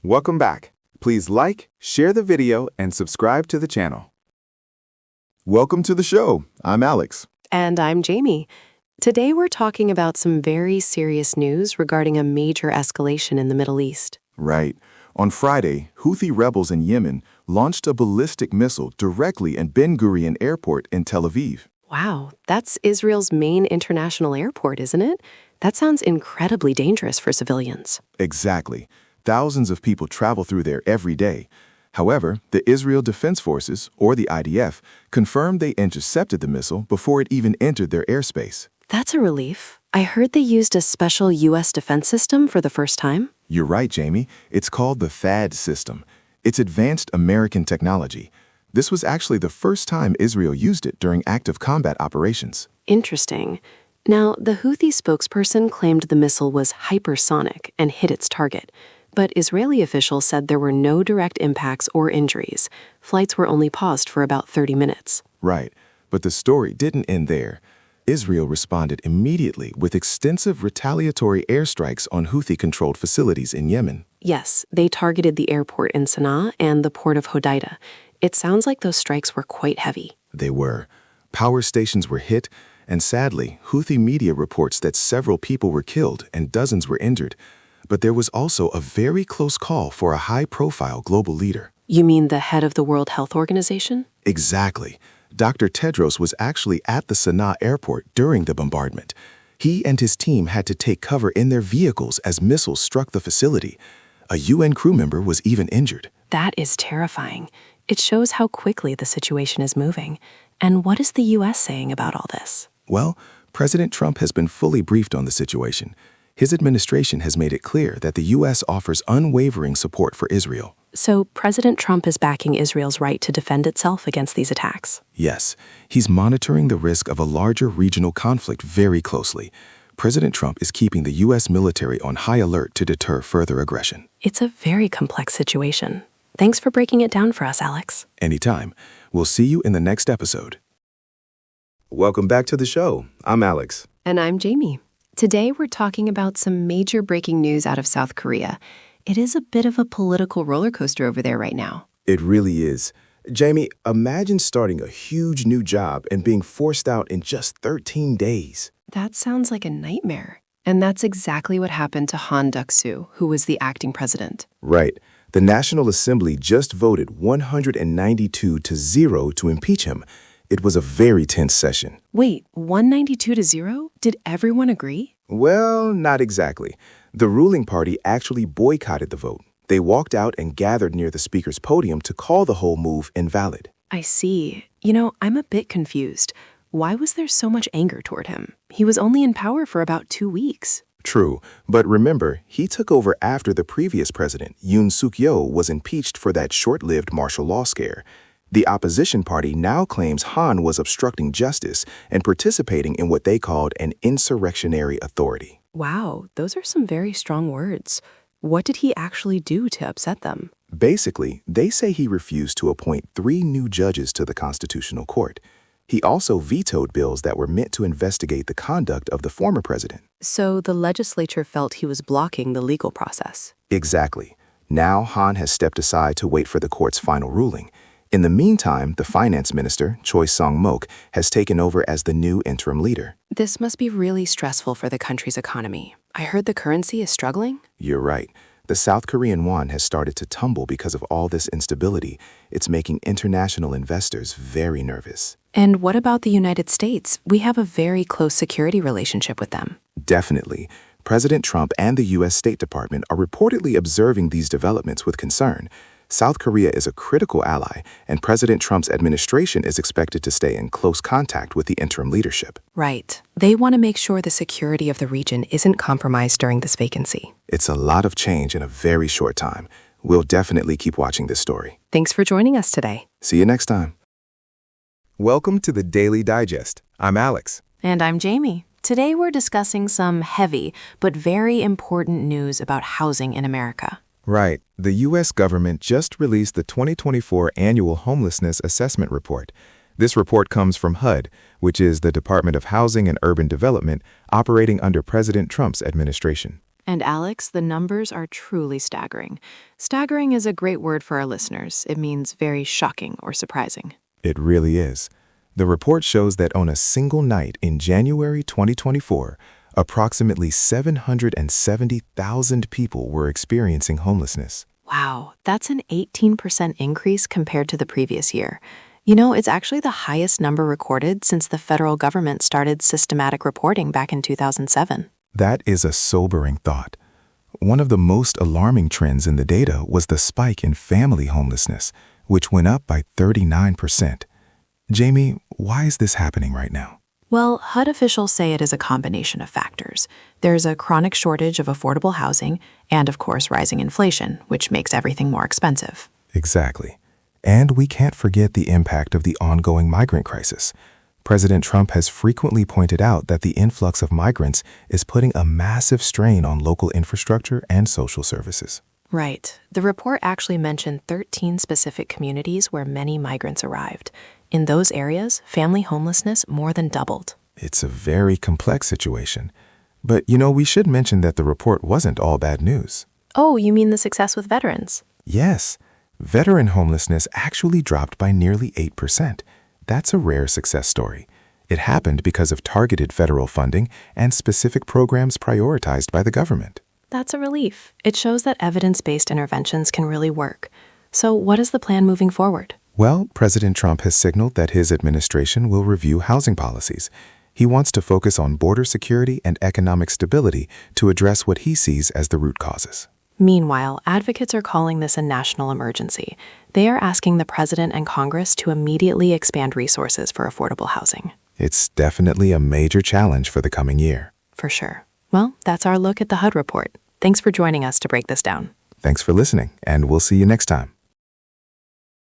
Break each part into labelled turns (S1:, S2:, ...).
S1: Welcome back. Please like, share the video, and subscribe to the channel.
S2: Welcome to the show. I'm Alex.
S3: And I'm Jamie. Today we're talking about some very serious news regarding a major escalation in the Middle East.
S2: Right. On Friday, Houthi rebels in Yemen launched a ballistic missile directly in Ben Gurion Airport in Tel Aviv.
S3: Wow, that's Israel's main international airport, isn't it? That sounds incredibly dangerous for civilians.
S2: Exactly. Thousands of people travel through there every day. However, the Israel Defense Forces, or the IDF, confirmed they intercepted the missile before it even entered their airspace.
S3: That's a relief. I heard they used a special U.S. defense system for the first time.
S2: You're right, Jamie. It's called the THAAD system. It's advanced American technology. This was actually the first time Israel used it during active combat operations.
S3: Interesting. Now, the Houthi spokesperson claimed the missile was hypersonic and hit its target. But Israeli officials said there were no direct impacts or injuries. Flights were only paused for about 30 minutes.
S2: Right. But the story didn't end there. Israel responded immediately with extensive retaliatory airstrikes on Houthi-controlled facilities in Yemen.
S3: Yes, they targeted the airport in Sana'a and the port of Hodeidah. It sounds like those strikes were quite heavy.
S2: They were. Power stations were hit, and sadly, Houthi media reports that several people were killed and dozens were injured. But there was also a very close call for a high-profile global leader.
S3: You mean the head of the World Health Organization?
S2: Exactly. Dr. Tedros was actually at the Sana'a airport during the bombardment. He and his team had to take cover in their vehicles as missiles struck the facility. A UN crew member was even injured.
S3: That is terrifying. It shows how quickly the situation is moving. And what is the U.S. saying about all this?
S2: Well, President Trump has been fully briefed on the situation. His administration has made it clear that the U.S. offers unwavering support for Israel.
S3: So President Trump is backing Israel's right to defend itself against these attacks?
S2: Yes, he's monitoring the risk of a larger regional conflict very closely. President Trump is keeping the U.S. military on high alert to deter further aggression.
S3: It's a very complex situation. Thanks for breaking it down for us, Alex.
S2: Anytime. We'll see you in the next episode.
S1: Welcome back to the show. I'm Alex.
S3: And I'm Jamie. Today we're talking about some major breaking news out of South Korea. It is a bit of a political roller coaster over there right now.
S1: It really is. Jamie, imagine starting a huge new job and being forced out in just 13 days.
S3: That sounds like a nightmare. And that's exactly what happened to Han Duck-soo, who was the acting president.
S1: Right. The National Assembly just voted 192-0 to impeach him. It was a very tense session.
S3: Wait, 192-0? Did everyone agree?
S1: Well, not exactly. The ruling party actually boycotted the vote. They walked out and gathered near the speaker's podium to call the whole move invalid.
S3: I see. I'm a bit confused. Why was there so much anger toward him? He was only in power for about 2 weeks.
S1: True, but remember, he took over after the previous president, Yoon Suk-yeol, was impeached for that short-lived martial law scare. The opposition party now claims Han was obstructing justice and participating in what they called an insurrectionary authority.
S3: Wow, those are some very strong words. What did he actually do to upset them?
S1: Basically, they say he refused to appoint 3 new judges to the Constitutional Court. He also vetoed bills that were meant to investigate the conduct of the former president.
S3: So the legislature felt he was blocking the legal process.
S1: Exactly. Now Han has stepped aside to wait for the court's final ruling. In the meantime, the finance minister, Choi Song-mok, has taken over as the new interim leader.
S3: This must be really stressful for the country's economy. I heard the currency is struggling.
S1: You're right. The South Korean won has started to tumble because of all this instability. It's making international investors very nervous.
S3: And what about the United States? We have a very close security relationship with them.
S1: Definitely. President Trump and the U.S. State Department are reportedly observing these developments with concern. South Korea is a critical ally, and President Trump's administration is expected to stay in close contact with the interim leadership.
S3: Right. They want to make sure the security of the region isn't compromised during this vacancy.
S1: It's a lot of change in a very short time. We'll definitely keep watching this story.
S3: Thanks for joining us today.
S1: See you next time.
S4: Welcome to the Daily Digest. I'm Alex.
S3: And I'm Jamie. Today we're discussing some heavy but very important news about housing in America.
S4: Right. The U.S. government just released the 2024 Annual Homelessness Assessment Report. This report comes from HUD, which is the Department of Housing and Urban Development, operating under President Trump's administration.
S3: And Alex, the numbers are truly staggering. Staggering is a great word for our listeners. It means very shocking or surprising.
S4: It really is. The report shows that on a single night in January 2024, approximately 770,000 people were experiencing homelessness.
S3: Wow, that's an 18% increase compared to the previous year. You know, it's actually the highest number recorded since the federal government started systematic reporting back in 2007.
S4: That is a sobering thought. One of the most alarming trends in the data was the spike in family homelessness, which went up by 39%. Jamie, why is this happening right now?
S3: Well, HUD officials say it is a combination of factors. There's a chronic shortage of affordable housing and, of course, rising inflation, which makes everything more expensive.
S4: Exactly. And we can't forget the impact of the ongoing migrant crisis. President Trump has frequently pointed out that the influx of migrants is putting a massive strain on local infrastructure and social services.
S3: Right. The report actually mentioned 13 specific communities where many migrants arrived. In those areas, family homelessness more than doubled.
S4: It's a very complex situation. But, we should mention that the report wasn't all bad news.
S3: Oh, you mean the success with veterans?
S4: Yes. Veteran homelessness actually dropped by nearly 8%. That's a rare success story. It happened because of targeted federal funding and specific programs prioritized by the government.
S3: That's a relief. It shows that evidence-based interventions can really work. So what is the plan moving forward?
S4: Well, President Trump has signaled that his administration will review housing policies. He wants to focus on border security and economic stability to address what he sees as the root causes.
S3: Meanwhile, advocates are calling this a national emergency. They are asking the president and Congress to immediately expand resources for affordable housing.
S4: It's definitely a major challenge for the coming year.
S3: For sure. Well, that's our look at the HUD report. Thanks for joining us to break this down.
S4: Thanks for listening, and we'll see you next time.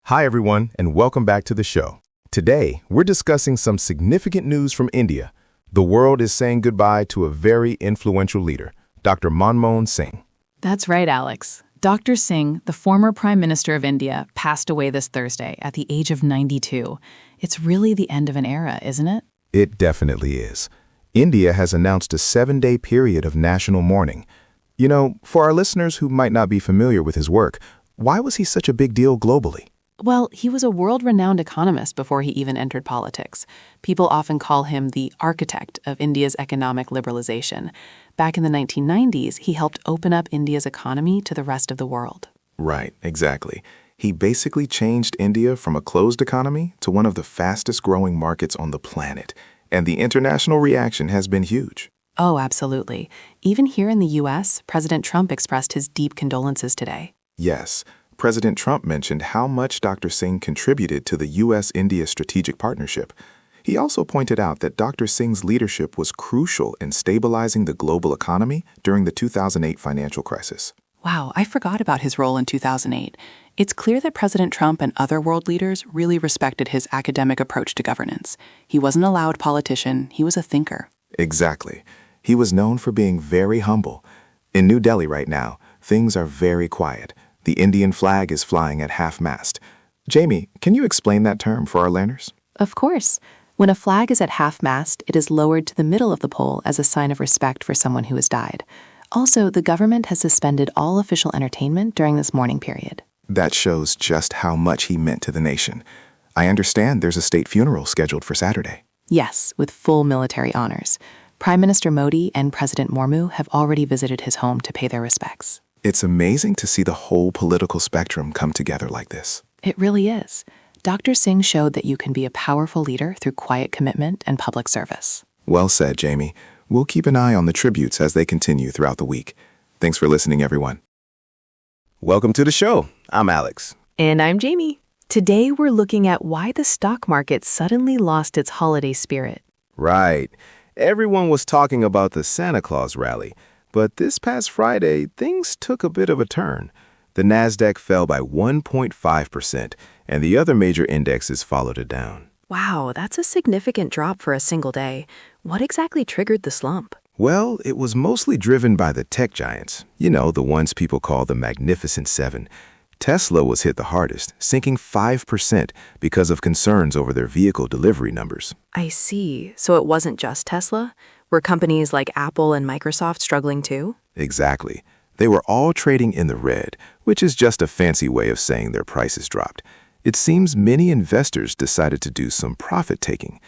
S4: Hi, everyone, and welcome back to the show. Today, we're discussing some significant news from India. The world is saying goodbye to a very influential leader, Dr. Manmohan Singh.
S5: That's right, Alex. Dr. Singh, the former Prime Minister of India, passed away this Thursday at the age of 92. It's really the end of an era, isn't it?
S4: It definitely is. India has announced a 7-day period of national mourning. For our listeners who might not be familiar with his work, why was he such a big deal globally?
S3: Well, he was a world-renowned economist before he even entered politics. People often call him the architect of India's economic liberalization. Back in the 1990s, he helped open up India's economy to the rest of the world.
S4: Right, exactly. He basically changed India from a closed economy to one of the fastest-growing markets on the planet. And the international reaction has been huge.
S3: Oh, absolutely. Even here in the U.S., President Trump expressed his deep condolences today.
S4: Yes. President Trump mentioned how much Dr. Singh contributed to the U.S.-India strategic partnership. He also pointed out that Dr. Singh's leadership was crucial in stabilizing the global economy during the 2008 financial crisis.
S3: Wow, I forgot about his role in 2008. It's clear that President Trump and other world leaders really respected his academic approach to governance. He wasn't a loud politician, he was a thinker.
S4: Exactly. He was known for being very humble. In New Delhi right now, things are very quiet. The Indian flag is flying at half-mast. Jamie, can you explain that term for our learners?
S3: Of course. When a flag is at half-mast, it is lowered to the middle of the pole as a sign of respect for someone who has died. Also, the government has suspended all official entertainment during this mourning period.
S4: That shows just how much he meant to the nation. I understand there's a state funeral scheduled for Saturday.
S3: Yes, with full military honors. Prime Minister Modi and President Mormu have already visited his home to pay their respects.
S4: It's amazing to see the whole political spectrum come together like this.
S3: It really is. Dr. Singh showed that you can be a powerful leader through quiet commitment and public service.
S4: Well said, Jamie. We'll keep an eye on the tributes as they continue throughout the week. Thanks for listening, everyone. Welcome to the show. I'm Alex.
S3: And I'm Jamie. Today we're looking at why the stock market suddenly lost its holiday spirit.
S4: Right. Everyone was talking about the Santa Claus rally, but this past Friday, things took a bit of a turn. The Nasdaq fell by 1.5%, and the other major indexes followed it down.
S3: Wow, that's a significant drop for a single day. What exactly triggered the slump?
S4: Well, it was mostly driven by the tech giants. The ones people call the Magnificent Seven. Tesla was hit the hardest, sinking 5% because of concerns over their vehicle delivery numbers.
S3: I see. So it wasn't just Tesla? Were companies like Apple and Microsoft struggling too?
S1: Exactly. They were all trading in the red, which is just a fancy way of saying their prices dropped. It seems many investors decided to do some profit-taking,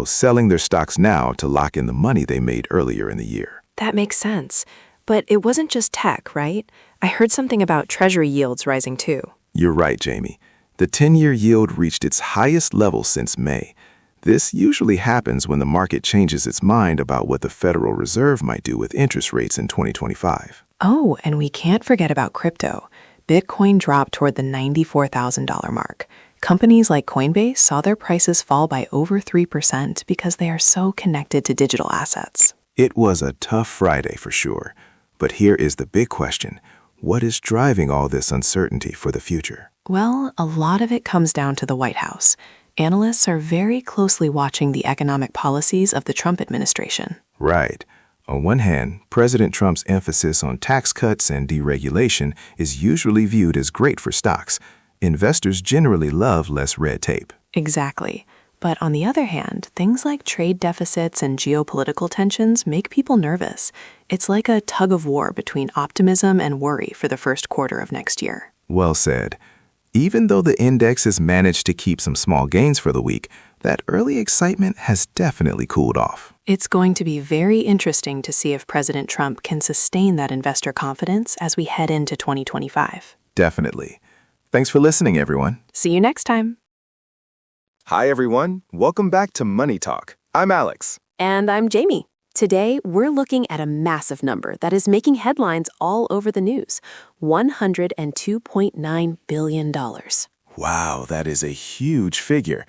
S1: selling their stocks now to lock in the money they made earlier in the year.
S3: That makes sense. But it wasn't just tech, right? I heard something about treasury yields rising too.
S1: You're right, Jamie. The 10-year yield reached its highest level since May. This usually happens when the market changes its mind about what the Federal Reserve might do with interest rates in 2025.
S3: Oh, and we can't forget about crypto. Bitcoin dropped toward the $94,000 mark. Companies like Coinbase saw their prices fall by over 3% because they are so connected to digital assets.
S1: It was a tough Friday for sure. But here is the big question. What is driving all this uncertainty for the future?
S3: Well, a lot of it comes down to the White House. Analysts are very closely watching the economic policies of the Trump administration.
S1: Right. On one hand, President Trump's emphasis on tax cuts and deregulation is usually viewed as great for stocks. Investors generally love less red tape.
S3: Exactly. But on the other hand, things like trade deficits and geopolitical tensions make people nervous. It's like a tug of war between optimism and worry for the first quarter of next year.
S1: Well said. Even though the index has managed to keep some small gains for the week, that early excitement has definitely cooled off.
S3: It's going to be very interesting to see if President Trump can sustain that investor confidence as we head into 2025.
S1: Definitely. Thanks for listening, everyone.
S3: See you next time.
S4: Hi, everyone. Welcome back to Money Talk. I'm Alex.
S3: And I'm Jamie. Today, we're looking at a massive number that is making headlines all over the news, $102.9 billion.
S4: Wow, that is a huge figure.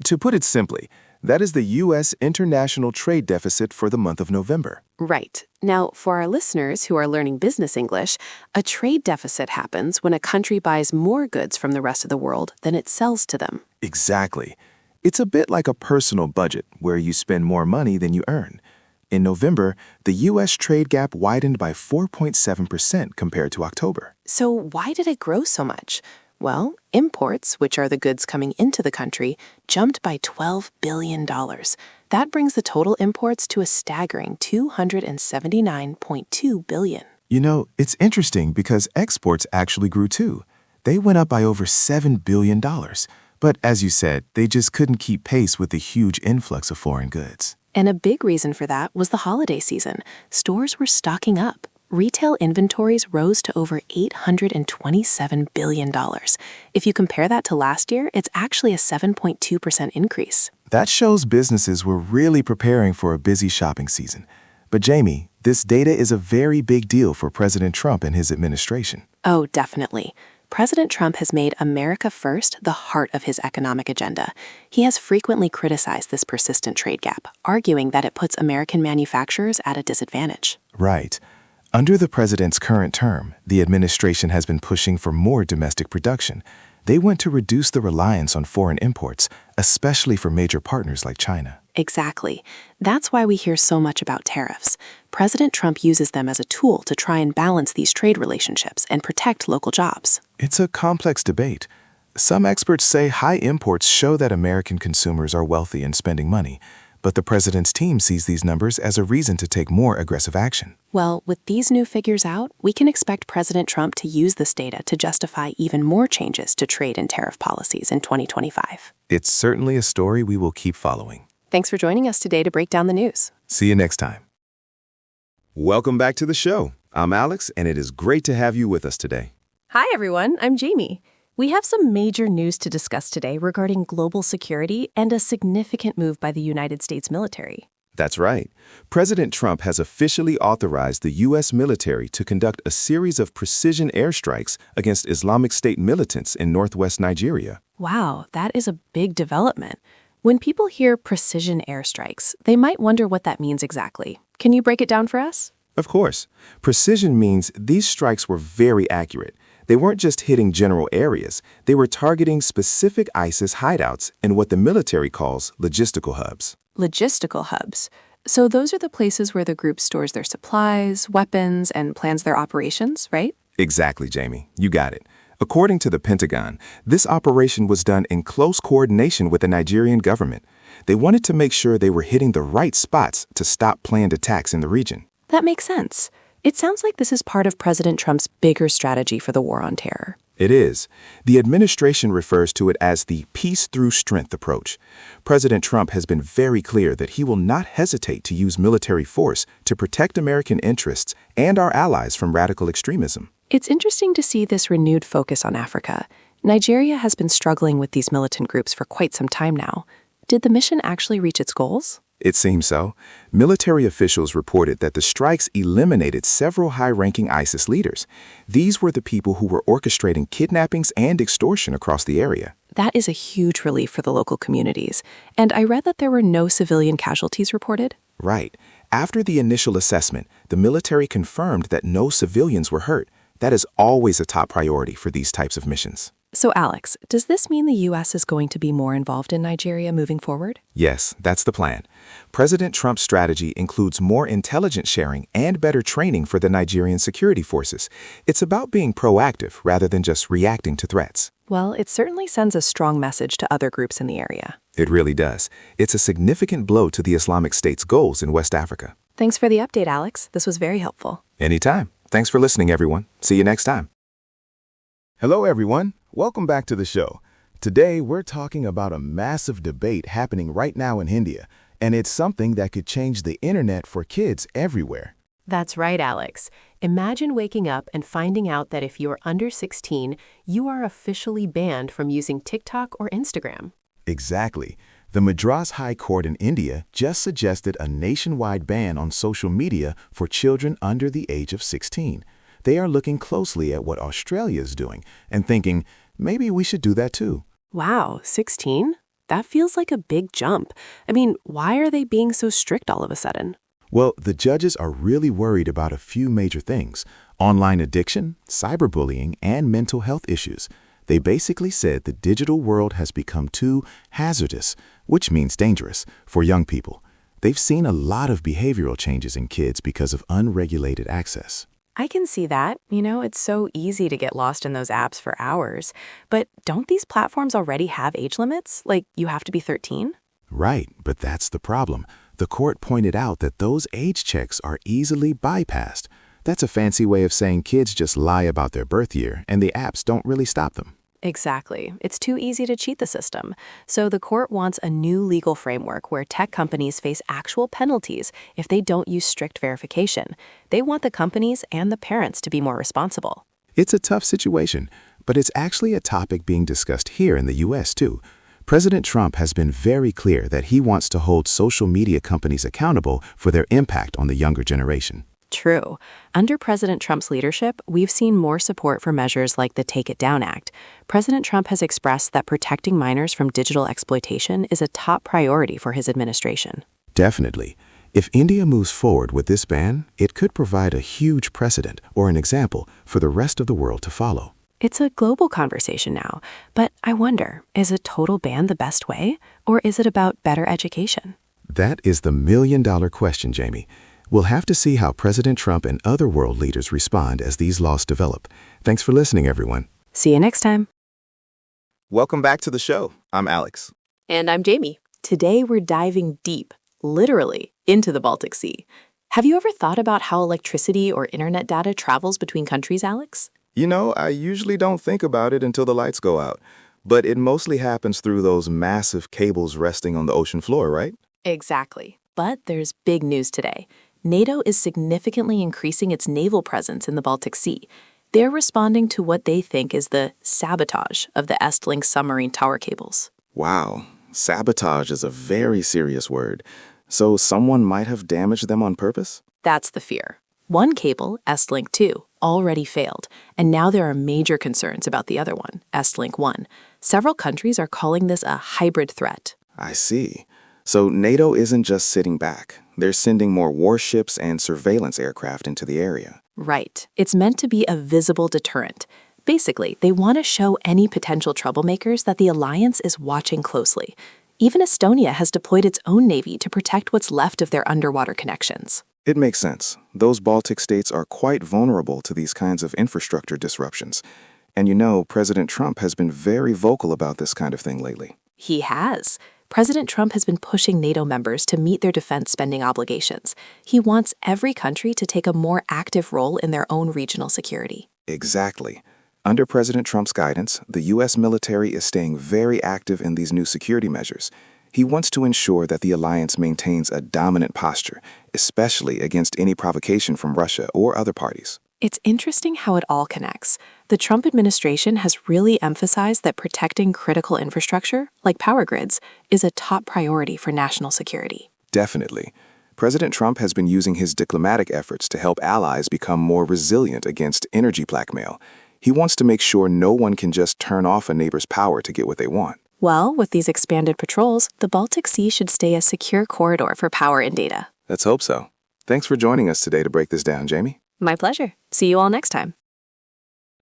S4: To put it simply, that is the U.S. international trade deficit for the month of November.
S3: Right. Now, for our listeners who are learning business English, a trade deficit happens when a country buys more goods from the rest of the world than it sells to them.
S4: Exactly. It's a bit like a personal budget where you spend more money than you earn. In November, the U.S. trade gap widened by 4.7% compared to October.
S3: So why did it grow so much? Well, imports, which are the goods coming into the country, jumped by $12 billion. That brings the total imports to a staggering $279.2 billion.
S1: It's interesting because exports actually grew too. They went up by over $7 billion. But as you said, they just couldn't keep pace with the huge influx of foreign goods.
S3: And a big reason for that was the holiday season. Stores were stocking up. Retail inventories rose to over $827 billion. If you compare that to last year, it's actually a 7.2% increase.
S1: That shows businesses were really preparing for a busy shopping season. But Jamie, this data is a very big deal for President Trump and his administration.
S3: Oh, definitely. President Trump has made America First the heart of his economic agenda. He has frequently criticized this persistent trade gap, arguing that it puts American manufacturers at a disadvantage.
S1: Right. Under the president's current term, the administration has been pushing for more domestic production. They want to reduce the reliance on foreign imports, especially for major partners like China.
S3: Exactly. That's why we hear so much about tariffs. President Trump uses them as a tool to try and balance these trade relationships and protect local jobs.
S1: It's a complex debate. Some experts say high imports show that American consumers are wealthy and spending money, but the president's team sees these numbers as a reason to take more aggressive action.
S3: Well, with these new figures out, we can expect President Trump to use this data to justify even more changes to trade and tariff policies in 2025.
S1: It's certainly a story we will keep following.
S3: Thanks for joining us today to break down the news.
S1: See you next time.
S4: Welcome back to the show. I'm Alex, and it is great to have you with us today.
S6: Hi, everyone. I'm Jamie. We have some major news to discuss today regarding global security and a significant move by the United States military.
S4: That's right. President Trump has officially authorized the U.S. military to conduct a series of precision airstrikes against Islamic State militants in northwest Nigeria.
S6: Wow, that is a big development. When people hear precision airstrikes, they might wonder what that means exactly. Can you break it down for us?
S4: Of course. Precision means these strikes were very accurate. They weren't just hitting general areas. They were targeting specific ISIS hideouts in what the military calls logistical hubs.
S3: Logistical hubs. So those are the places where the group stores their supplies, weapons, and plans their operations, right?
S4: Exactly, Jamie. You got it. According to the Pentagon, this operation was done in close coordination with the Nigerian government. They wanted to make sure they were hitting the right spots to stop planned attacks in the region.
S3: That makes sense.
S6: It sounds like this is part of President Trump's bigger strategy for the war on terror.
S2: It is. The administration refers to it as the peace through strength approach. President Trump has been very clear that he will not hesitate to use military force to protect American interests and our allies from radical extremism.
S6: It's interesting to see this renewed focus on Africa. Nigeria has been struggling with these militant groups for quite some time now. Did the mission actually reach its goals?
S2: It seems so. Military officials reported that the strikes eliminated several high-ranking ISIS leaders. These were the people who were orchestrating kidnappings and extortion across the area.
S6: That is a huge relief for the local communities. And I read that there were no civilian casualties reported.
S2: Right. After the initial assessment, the military confirmed that no civilians were hurt. That is always a top priority for these types of missions.
S6: So, Alex, does this mean the U.S. is going to be more involved in Nigeria moving forward?
S2: Yes, that's the plan. President Trump's strategy includes more intelligence sharing and better training for the Nigerian security forces. It's about being proactive rather than just reacting to threats.
S6: Well, it certainly sends a strong message to other groups in the area.
S2: It really does. It's a significant blow to the Islamic State's goals in West Africa.
S6: Thanks for the update, Alex. This was very helpful.
S2: Anytime. Thanks for listening, everyone. See you next time.
S4: Hello, everyone. Welcome back to the show. Today, we're talking about a massive debate happening right now in India, and it's something that could change the internet for kids everywhere.
S3: That's right, Alex. Imagine waking up and finding out that if you're under 16, you are officially banned from using TikTok or Instagram.
S4: Exactly. The Madras High Court in India just suggested a nationwide ban on social media for children under the age of 16. They are looking closely at what Australia is doing and thinking, maybe we should do that too.
S3: Wow, 16? That feels like a big jump. I mean, why are they being so strict all of a sudden?
S4: Well, the judges are really worried about a few major things: online addiction, cyberbullying, and mental health issues. They basically said the digital world has become too hazardous, which means dangerous, for young people. They've seen a lot of behavioral changes in kids because of unregulated access.
S5: I can see that. It's so easy to get lost in those apps for hours. But don't these platforms already have age limits? Like, you have to be 13?
S4: Right, but that's the problem. The court pointed out that those age checks are easily bypassed. That's a fancy way of saying kids just lie about their birth year, and the apps don't really stop them.
S3: Exactly. It's too easy to cheat the system. So the court wants a new legal framework where tech companies face actual penalties if they don't use strict verification. They want the companies and the parents to be more responsible.
S4: It's a tough situation, but it's actually a topic being discussed here in the U.S. too. President Trump has been very clear that he wants to hold social media companies accountable for their impact on the younger generation.
S3: True. Under President Trump's leadership, we've seen more support for measures like the Take It Down Act. President Trump has expressed that protecting minors from digital exploitation is a top priority for his administration.
S4: Definitely. If India moves forward with this ban, it could provide a huge precedent or an example for the rest of the world to follow.
S3: It's a global conversation now, but I wonder, is a total ban the best way, or is it about better education?
S4: That is the million-dollar question, Jamie. We'll have to see how President Trump and other world leaders respond as these laws develop. Thanks for listening, everyone.
S3: See you next time.
S1: Welcome back to the show. I'm Alex.
S3: And I'm Jamie. Today we're diving deep, literally, into the Baltic Sea. Have you ever thought about how electricity or internet data travels between countries, Alex?
S1: I usually don't think about it until the lights go out, but it mostly happens through those massive cables resting on the ocean floor, right?
S3: Exactly. But there's big news today. NATO is significantly increasing its naval presence in the Baltic Sea. They're responding to what they think is the sabotage of the Estlink submarine tower cables.
S1: Wow, sabotage is a very serious word. So someone might have damaged them on purpose?
S3: That's the fear. One cable, Estlink 2, already failed, and now there are major concerns about the other one, Estlink 1. Several countries are calling this a hybrid threat.
S1: I see. So NATO isn't just sitting back. They're sending more warships and surveillance aircraft into the area.
S3: Right. It's meant to be a visible deterrent. Basically, they want to show any potential troublemakers that the alliance is watching closely. Even Estonia has deployed its own navy to protect what's left of their underwater connections.
S1: It makes sense. Those Baltic states are quite vulnerable to these kinds of infrastructure disruptions. And President Trump has been very vocal about this kind of thing lately.
S3: He has. President Trump has been pushing NATO members to meet their defense spending obligations. He wants every country to take a more active role in their own regional security.
S1: Exactly. Under President Trump's guidance, the U.S. military is staying very active in these new security measures. He wants to ensure that the alliance maintains a dominant posture, especially against any provocation from Russia or other parties.
S3: It's interesting how it all connects. The Trump administration has really emphasized that protecting critical infrastructure, like power grids, is a top priority for national security.
S1: Definitely. President Trump has been using his diplomatic efforts to help allies become more resilient against energy blackmail. He wants to make sure no one can just turn off a neighbor's power to get what they want.
S3: Well, with these expanded patrols, the Baltic Sea should stay a secure corridor for power and data.
S1: Let's hope so. Thanks for joining us today to break this down, Jamie.
S3: My pleasure. See you all next time.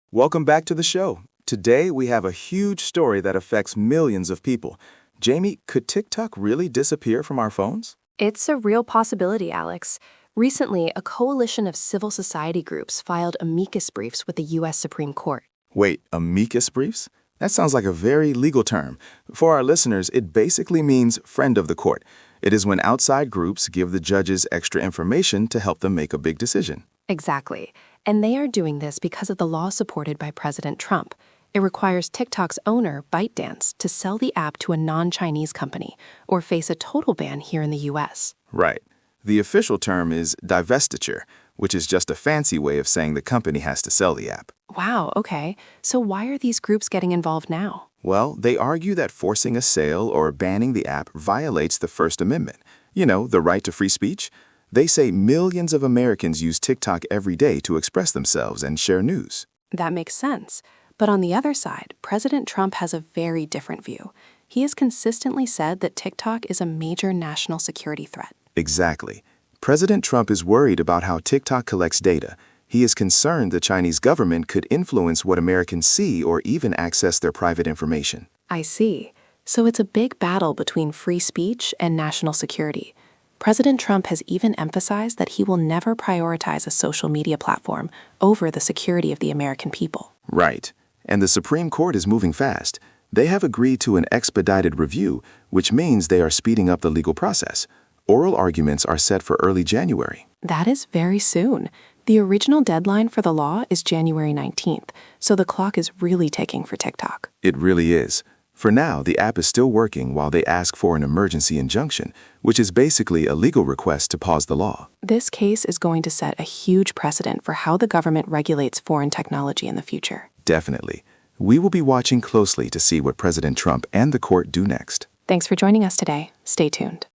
S2: Welcome back to the show. Today, we have a huge story that affects millions of people. Jamie, could TikTok really disappear from our phones?
S6: It's a real possibility, Alex. Recently, a coalition of civil society groups filed amicus briefs with the U.S. Supreme Court.
S2: Wait, amicus briefs? That sounds like a very legal term. For our listeners, it basically means friend of the court. It is when outside groups give the judges extra information to help them make a big decision.
S6: Exactly. And they are doing this because of the law supported by President Trump. It requires TikTok's owner, ByteDance, to sell the app to a non-Chinese company or face a total ban here in the U.S.
S2: Right. The official term is divestiture, which is just a fancy way of saying the company has to sell the app.
S6: Wow, okay. So why are these groups getting involved now?
S2: Well, they argue that forcing a sale or banning the app violates the First Amendment. You know, the right to free speech. They say millions of Americans use TikTok every day to express themselves and share news.
S6: That makes sense. But on the other side, President Trump has a very different view. He has consistently said that TikTok is a major national security threat.
S2: Exactly. President Trump is worried about how TikTok collects data. He is concerned the Chinese government could influence what Americans see or even access their private information.
S6: I see. So it's a big battle between free speech and national security. President Trump has even emphasized that he will never prioritize a social media platform over the security of the American people.
S2: Right. And the Supreme Court is moving fast. They have agreed to an expedited review, which means they are speeding up the legal process. Oral arguments are set for early January.
S6: That is very soon. The original deadline for the law is January 19th, so the clock is really ticking for TikTok.
S2: It really is. For now, the app is still working while they ask for an emergency injunction, which is basically a legal request to pause the law.
S6: This case is going to set a huge precedent for how the government regulates foreign technology in the future.
S2: Definitely. We will be watching closely to see what President Trump and the court do next.
S6: Thanks for joining us today. Stay tuned.